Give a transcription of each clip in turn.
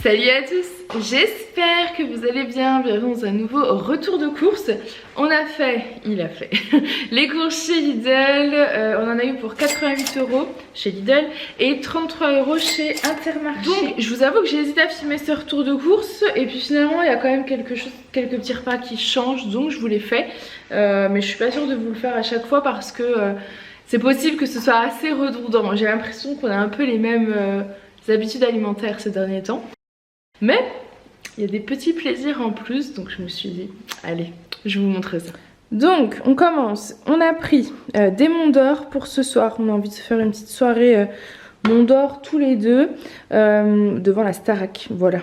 Salut à tous, j'espère que vous allez bien. Bienvenue dans un nouveau retour de course. Il a fait les courses chez Lidl. On en a eu pour 88 € chez Lidl et 33 € chez Intermarché. Donc je vous avoue que j'ai hésité à filmer ce retour de course et puis finalement il y a quand même quelques petits repas qui changent, donc je vous les fais. Mais je suis pas sûre de vous le faire à chaque fois parce que c'est possible que ce soit assez redondant. J'ai l'impression qu'on a un peu les mêmes habitudes alimentaires ces derniers temps. Mais il y a des petits plaisirs en plus, donc je me suis dit, allez, je vais vous montrer ça. Donc on commence, on a pris des monts d'or pour ce soir. On a envie de se faire une petite soirée monts d'or tous les deux devant la Starac, voilà.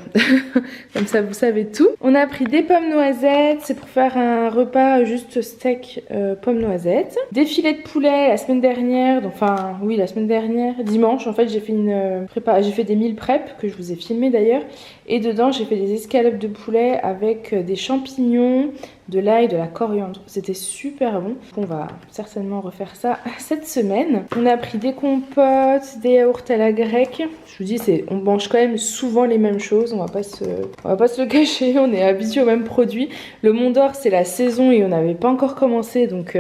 Comme ça vous savez tout. On a pris des pommes noisettes, c'est pour faire un repas juste steak pommes noisettes. Des filets de poulet la semaine dernière, la semaine dernière, dimanche en fait j'ai fait des meal prep que je vous ai filmé d'ailleurs. Et dedans j'ai fait des escalopes de poulet avec des champignons, de l'ail, de la coriandre. C'était super bon. On va certainement refaire ça cette semaine. On a pris des compotes, des yaourts à la grecque. Je vous dis, on mange quand même souvent les mêmes choses. On va pas se le cacher. On est habitué aux mêmes produits. Le Mont d'Or, c'est la saison et on n'avait pas encore commencé. Donc,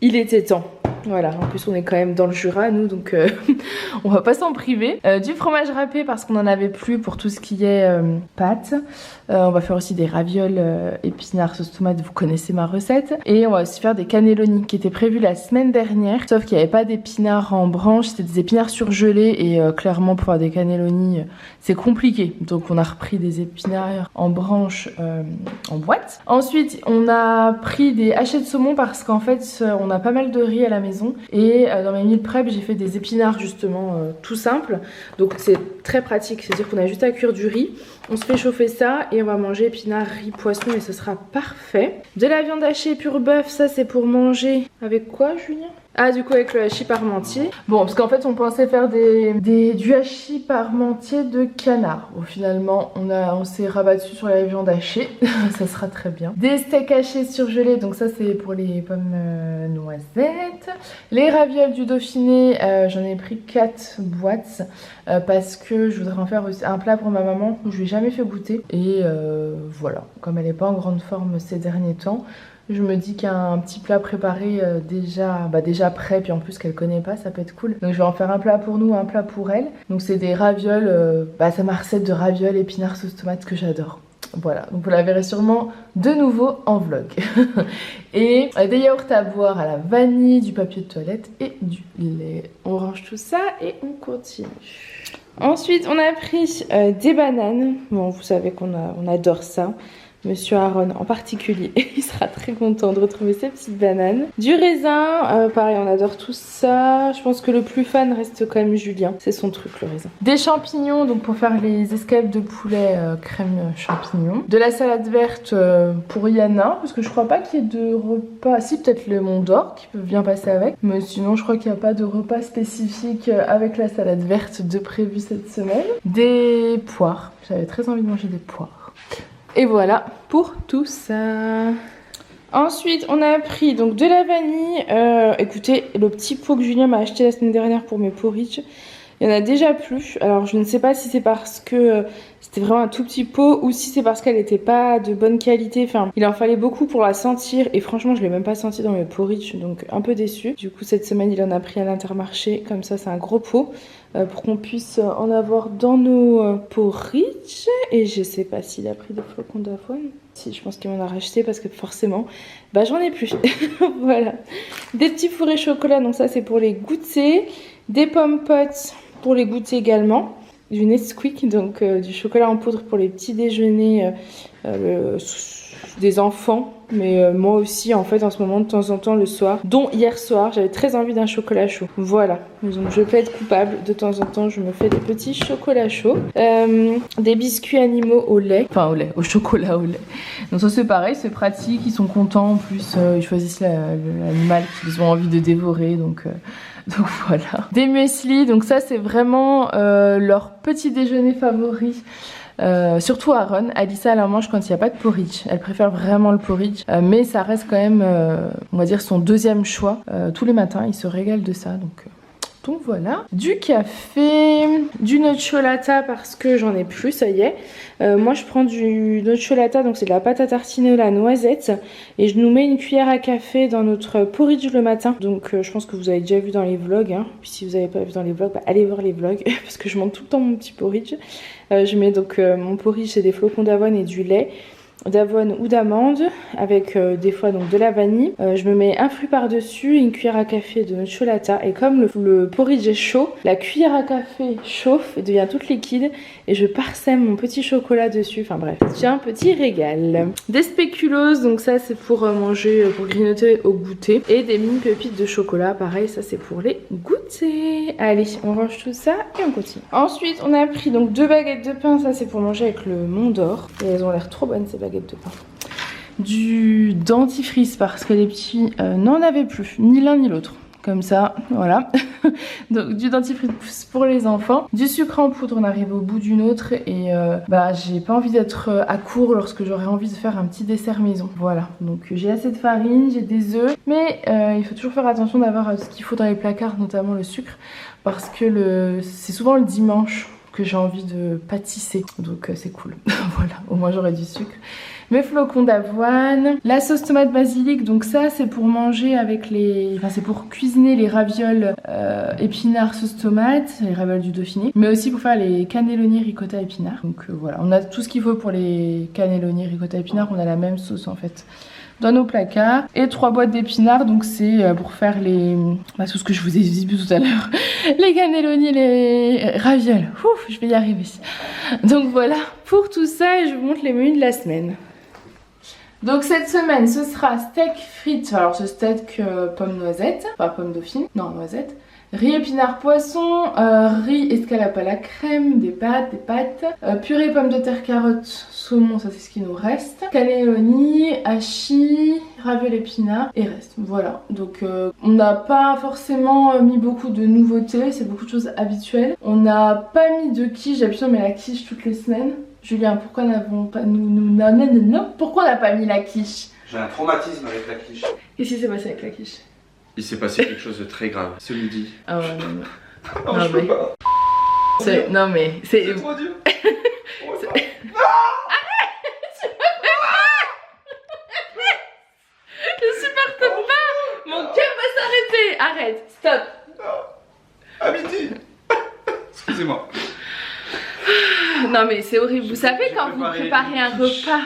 il était temps. Voilà, en plus on est quand même dans le Jura nous, donc on va pas s'en priver. Du fromage râpé parce qu'on en avait plus pour tout ce qui est pâtes. On va faire aussi des ravioles épinards sauce tomate, vous connaissez ma recette. Et on va aussi faire des cannelloni qui étaient prévus la semaine dernière. Sauf qu'il n'y avait pas d'épinards en branche, c'était des épinards surgelés. Et clairement pour faire des cannelloni c'est compliqué. Donc on a repris des épinards en branche en boîte. Ensuite on a pris des hachés de saumon parce qu'en fait on a pas mal de riz à la maison. Et dans mes meal prep j'ai fait des épinards justement tout simples. Donc c'est très pratique, c'est-à-dire qu'on a juste à cuire du riz. On se fait chauffer ça et on va manger épinards, riz, poisson et ce sera parfait. De la viande hachée pur bœuf, ça c'est pour manger avec quoi Julien? Ah du coup avec le hachis parmentier. Bon parce qu'en fait on pensait faire du hachis parmentier de canard. Bon, finalement on s'est rabattu sur la viande hachée. Ça sera très bien. Des steaks hachés surgelés, donc ça c'est pour les pommes noisettes. Les ravioles du Dauphiné, j'en ai pris 4 boîtes parce que je voudrais en faire aussi un plat pour ma maman que je lui ai jamais fait goûter. Et voilà, comme elle n'est pas en grande forme ces derniers temps, je me dis qu'un petit plat préparé déjà prêt, puis en plus qu'elle connaît pas, ça peut être cool. Donc je vais en faire un plat pour nous, un plat pour elle. Donc c'est des ravioles, c'est ma recette de ravioles épinards sauce tomate que j'adore. Voilà, donc vous la verrez sûrement de nouveau en vlog. Et des yaourts à boire à la vanille, du papier de toilette et du lait. On range tout ça et on continue. Ensuite on a pris des bananes. Bon vous savez qu'on adore ça. Monsieur Aaron en particulier, il sera très content de retrouver ces petites bananes. Du raisin, pareil on adore tout ça. Je pense que le plus fan reste quand même Julien, c'est son truc le raisin. Des champignons, donc pour faire les escalopes de poulet crème champignons. De la salade verte pour Yana, parce que je crois pas qu'il y ait de repas, si peut-être le Mont d'Or qui peut bien passer avec. Mais sinon je crois qu'il n'y a pas de repas spécifique avec la salade verte de prévu cette semaine. Des poires, j'avais très envie de manger des poires. Et voilà pour tout ça. Ensuite on a pris donc de la vanille. Écoutez, le petit pot que Julien m'a acheté la semaine dernière pour mes porridge, il y en a déjà plus. Alors je ne sais pas si c'est parce que c'était vraiment un tout petit pot ou si c'est parce qu'elle n'était pas de bonne qualité. Enfin il en fallait beaucoup pour la sentir et franchement je ne l'ai même pas senti dans mes porridge, donc un peu déçue. Du coup cette semaine il en a pris à l'Intermarché, comme ça c'est un gros pot pour qu'on puisse en avoir dans nos porridge. Et je sais pas s'il a pris des flocons d'avoine. Si, je pense qu'il m'en a racheté parce que forcément j'en ai plus. Voilà. Des petits fourrés chocolat, donc ça c'est pour les goûter. Des pommes potes pour les goûter également. Du Nesquik, donc du chocolat en poudre pour les petits déjeuners des enfants. Mais moi aussi en fait en ce moment de temps en temps le soir, dont hier soir j'avais très envie d'un chocolat chaud. Voilà, donc je peux être coupable, de temps en temps je me fais des petits chocolats chauds. Des biscuits animaux au lait, au chocolat au lait. Donc ça c'est pareil, c'est pratique, ils sont contents en plus, ils choisissent l'animal qu'ils ont envie de dévorer, donc voilà. Des muesli, donc ça c'est vraiment leur petit déjeuner favori. Surtout Aaron, Alissa elle en mange quand il n'y a pas de porridge, elle préfère vraiment le porridge, mais ça reste quand même on va dire son deuxième choix. Tous les matins il se régale de ça, donc Donc voilà, du café, du nocciolata parce que j'en ai plus, ça y est. Moi je prends du nocciolata, donc c'est de la pâte à tartiner à la noisette. Et je nous mets une cuillère à café dans notre porridge le matin. Donc je pense que vous avez déjà vu dans les vlogs. Hein. Puis si vous n'avez pas vu dans les vlogs, bah, allez voir les vlogs parce que je monte tout le temps mon petit porridge. Je mets donc mon porridge, c'est des flocons d'avoine et du lait d'avoine ou d'amande avec des fois donc de la vanille. Je me mets un fruit par dessus, une cuillère à café de nocciolata et comme le porridge est chaud, la cuillère à café chauffe et devient toute liquide et je parsème mon petit chocolat dessus. Enfin bref, j'ai un petit régal. Des spéculoos, donc ça c'est pour manger, pour grignoter au goûter, et des mini pépites de chocolat, pareil ça c'est pour les goûter. Allez, on range tout ça et on continue. Ensuite on a pris donc 2 baguettes de pain, ça c'est pour manger avec le Mont d'Or et elles ont l'air trop bonnes ces baguettes de pain. Du dentifrice parce que les petits n'en avaient plus, ni l'un ni l'autre. Comme ça, voilà. Donc du dentifrice pour les enfants. Du sucre en poudre, on arrive au bout d'une autre. Et bah j'ai pas envie d'être à court lorsque j'aurais envie de faire un petit dessert maison. Voilà, donc j'ai assez de farine, j'ai des œufs. Mais il faut toujours faire attention d'avoir ce qu'il faut dans les placards, notamment le sucre. Parce que c'est souvent le dimanche que j'ai envie de pâtisser. Donc c'est cool. Voilà, au moins j'aurai du sucre. Mes flocons d'avoine, la sauce tomate basilic, donc ça c'est pour manger avec enfin c'est pour cuisiner les ravioles épinards sauce tomate, les ravioles du Dauphiné, mais aussi pour faire les cannelloni ricotta épinards. Donc voilà, on a tout ce qu'il faut pour les cannelloni ricotta épinards, on a la même sauce en fait dans nos placards. Et 3 boîtes d'épinards, donc c'est pour faire tout ce que je vous ai dit tout à l'heure, les cannelloni, les ravioles. Ouf, je vais y arriver. Donc voilà pour tout ça et je vous montre les menus de la semaine. Donc cette semaine ce sera steak frites, alors ce steak pomme noisette, enfin pomme dauphine, non noisette, riz épinard poisson, riz escalope à la crème, des pâtes, purée pommes de terre carottes saumon, ça c'est ce qui nous reste, cannelloni, hachis, ravioles épinards et reste. Voilà, donc on n'a pas forcément mis beaucoup de nouveautés, c'est beaucoup de choses habituelles. On n'a pas mis de quiche, d'habitude on met la quiche toutes les semaines. Julien, pourquoi n'avons pas pourquoi on n'a pas mis la quiche? J'ai un traumatisme avec la quiche. Qu'est-ce qui s'est passé avec la quiche? Il s'est passé quelque chose de très grave ce midi. Ah ouais, non. Non, je peux pas. Non mais c'est trop dur. Je supporte pas. Mon cœur va s'arrêter. Arrête, stop. À midi. Excusez-moi. Non mais c'est horrible. Vous savez quand vous préparez un repas.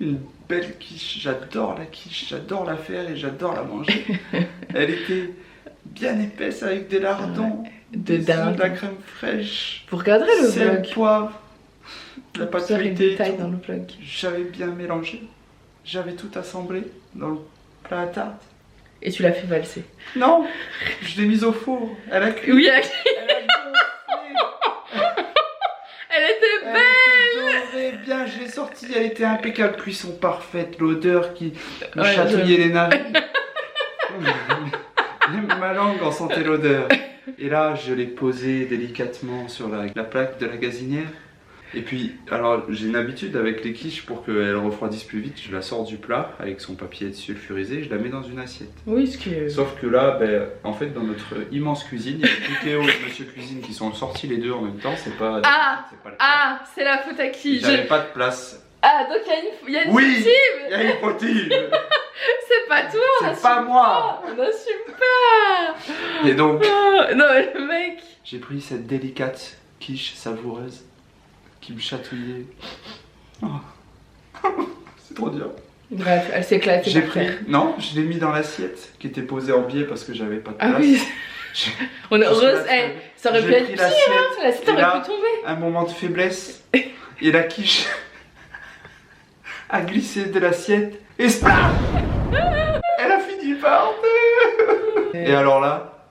Une belle quiche, j'adore la quiche, j'adore la faire et j'adore la manger. Elle était bien épaisse avec des lardons, de la crème fraîche. Vous regarderez le vlog. Poivre, la pâte feuilletée. Dans le vlog. J'avais bien mélangé, j'avais tout assemblé dans le plat à tarte. Et tu l'as fait valser? Non, je l'ai mise au four. Elle a cuit. Oui, elle a gonflé. Elle était belle. Elle était bien, je l'ai sortie, elle était impeccable, cuisson parfaite, l'odeur qui me chatouillait les narines. Ma langue en sentait l'odeur. Et là, je l'ai posée délicatement sur la plaque de la gazinière. Et puis, alors j'ai une habitude avec les quiches pour qu'elles refroidissent plus vite, je la sors du plat avec son papier sulfurisé, je la mets dans une assiette. Oui, ce qui est... Sauf que là, en fait, dans notre immense cuisine, il y a Théo et Monsieur Cuisine qui sont sortis les deux en même temps, c'est pas le cas. Ah, c'est la faute à qui? J'avais pas de place. Ah, donc il y a une oui, fautive. Il y a une fautive. C'est pas toi, c'est pas moi. On n'assume pas. Et donc, non mais le mec, j'ai pris cette délicate quiche savoureuse qui me chatouillait. Oh. C'est trop dur. Bref, elle s'éclate. J'ai pris, non, je l'ai mis dans l'assiette qui était posée en biais parce que j'avais pas de place. Ah oui. On a ça aurait pu être pire, hein. L'assiette aurait pu tomber. Un moment de faiblesse et la quiche a glissé de l'assiette et splam. Elle a fini par terre. Et alors là,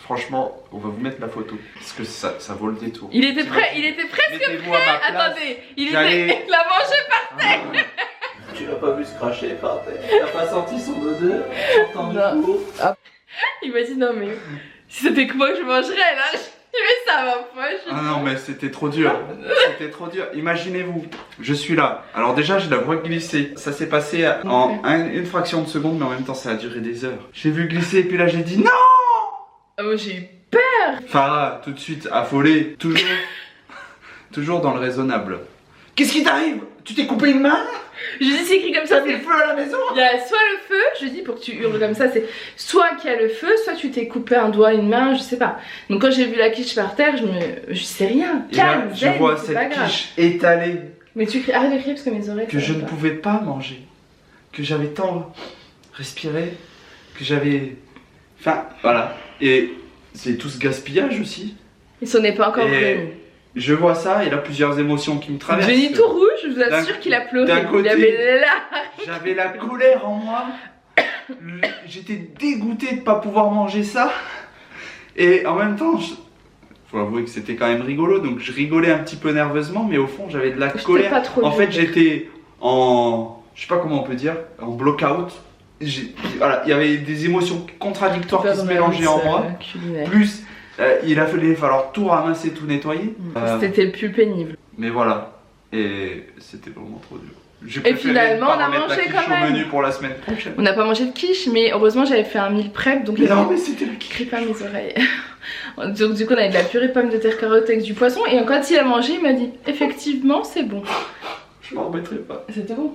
franchement, on va vous mettre la photo parce que ça vaut le détour. Il était prêt, il était presque prêt. Attendez, il était la manger par terre. Tu l'as pas vu se cracher par terre. T'as pas senti son odeur sortant du four. Il m'a dit non mais si c'était que moi je mangerais là. Je mets ça à ma poche. Ah non mais c'était trop dur. C'était trop dur. Imaginez-vous, je suis là. Alors déjà je la vois glisser. Ça s'est passé en une fraction de seconde mais en même temps ça a duré des heures. J'ai vu glisser et puis là j'ai dit non. Oh, j'ai eu peur. Farah, tout de suite, affolée, toujours dans le raisonnable. Qu'est-ce qui t'arrive? Tu t'es coupé une main? Je dis c'est écrit comme ça, T'as mis le feu à la maison? il y a soit le feu, je dis pour que tu hurles comme ça, c'est soit qu'il y a le feu, soit tu t'es coupé un doigt, une main, je sais pas. Donc quand j'ai vu la quiche par terre, je sais rien, Et là, calme, je zen, vois c'est pas cette grave. quiche étalée Mais tu cries, arrête de crier parce que mes oreilles... que ça je va ne pas. pouvais pas manger, que j'avais tant respiré, que j'avais... Enfin, voilà. Et c'est tout ce gaspillage aussi. Il s'en est pas encore Et remis. je vois ça, et là, plusieurs émotions qui me traversent. Jenny tout rouge, je vous assure D'un- qu'il a pleuré. d'un côté- Il avait là. J'avais la colère en moi. J'étais dégoûté de pas pouvoir manger ça. Et en même temps, faut avouer que c'était quand même rigolo. Donc je rigolais un petit peu nerveusement, mais au fond, j'avais de la J'étais colère. pas trop En fait, dure. j'étais en... Je sais pas comment on peut dire, en block-out. Voilà, il y avait des émotions contradictoires qui se mélangeaient en moi. Culinaire. Plus, il a falloir tout ramasser, tout nettoyer. C'était le plus pénible. Mais voilà. Et c'était vraiment trop dur. J'ai Et préféré finalement, pas on a remettre la mangé quiche quand même. au menu pour la semaine prochaine. On n'a pas mangé de quiche, mais heureusement j'avais fait un meal prep, donc Mais non, mais c'était la crie quiche. pas mes oreilles. Donc du coup on avait de la purée de pommes de terre carottes avec du poisson, et quand il a mangé il m'a dit effectivement c'est bon. Je m'en remettrai pas. C'était bon.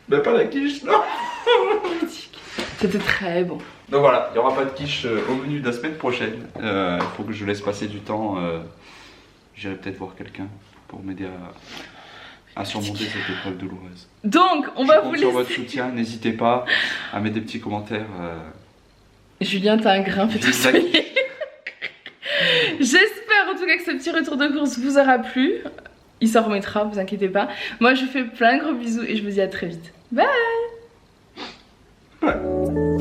Mais pas la quiche, non. C'était très bon. Donc voilà, il n'y aura pas de quiche au menu de la semaine prochaine. Il faut que je laisse passer du temps. J'irai peut-être voir quelqu'un pour m'aider à surmonter cette épreuve douloureuse. Donc on Je va compte vous sur votre laisser. soutien. N'hésitez pas à mettre des petits commentaires. Julien t'as un grain, fais-toi Exact. soigner. J'espère en tout cas que ce petit retour de course vous aura plu. Il s'en remettra, vous inquiétez pas. Moi je vous fais plein de gros bisous et je vous dis à très vite. Bye. Ouais.